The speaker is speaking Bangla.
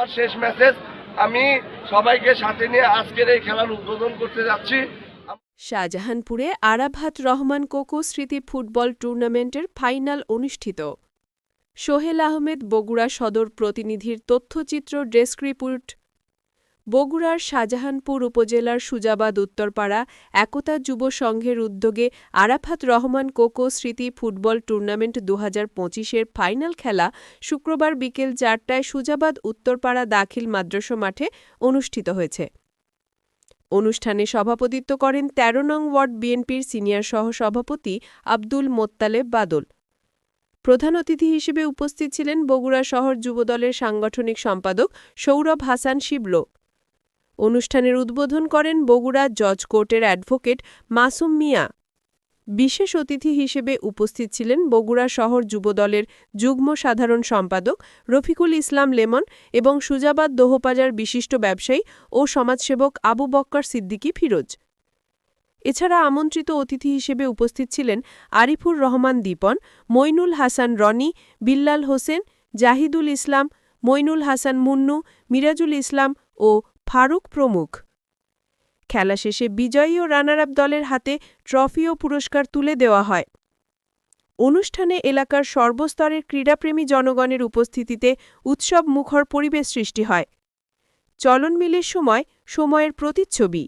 আমার শেষ মেসেজ, আমি সবাইকে সাথে নিয়ে আজকের এই খেলার উদ্বোধন করতে যাচ্ছি। শাহজাহানপুরে আরাফাত রহমান কোকো স্মৃতি ফুটবল টুর্নামেন্টের ফাইনাল অনুষ্ঠিত। সোহেল আহমেদ বগুড়া সদর প্রতিনিধির তথ্যচিত্র ডেস্ক রিপোর্ট। বগুড়ার শাহজাহানপুর উপজেলার সুজাবাদ উত্তরপাড়া একতা যুব সংঘের উদ্যোগে আরাফাত রহমান কোকো স্মৃতি ফুটবল টুর্নামেন্ট ২০২৫-এর ফাইনাল খেলা শুক্রবার বিকেল ৪টায় সুজাবাদ উত্তরপাড়া দাখিল মাদ্রাসা মাঠে অনুষ্ঠিত হয়েছে। অনুষ্ঠানে সভাপতিত্ব করেন ১৩ নং ওয়ার্ড বিএনপির সিনিয়র সহসভাপতি আব্দুল মোত্তালেব বাদল। প্রধান অতিথি হিসেবে উপস্থিত ছিলেন বগুড়া শহর যুবদলের সাংগঠনিক সম্পাদক সৌরভ হাসান শিবলো। অনুষ্ঠানের উদ্বোধন করেন বগুড়া জজ কোর্টের অ্যাডভোকেট মাসুম মিয়া। বিশেষ অতিথি হিসেবে উপস্থিত ছিলেন বগুড়া শহর যুবদলের যুগ্ম সাধারণ সম্পাদক রফিকুল ইসলাম লেমন এবং সুজাবাদ দোহপাজার বিশিষ্ট ব্যবসায়ী ও সমাজসেবক আবু বক্কর সিদ্দিকী ফিরোজ। এছাড়া আমন্ত্রিত অতিথি হিসেবে উপস্থিত ছিলেন আরিফুর রহমান দীপন, মইনুল হাসান রনি, বিল্লাল হোসেন, জাহিদুল ইসলাম, মইনুল হাসান মুন্নু, মিরাজুল ইসলাম ও ফারুক প্রমুখ। খেলা শেষে বিজয়ী ও রানার আপ দলের হাতে ট্রফি ও পুরস্কার তুলে দেওয়া হয়। অনুষ্ঠানে এলাকার সর্বস্তরের ক্রীড়াপ্রেমী জনগণের উপস্থিতিতে উৎসব মুখর পরিবেশ সৃষ্টি হয়। চলন মিলের সময়ের প্রতিচ্ছবি।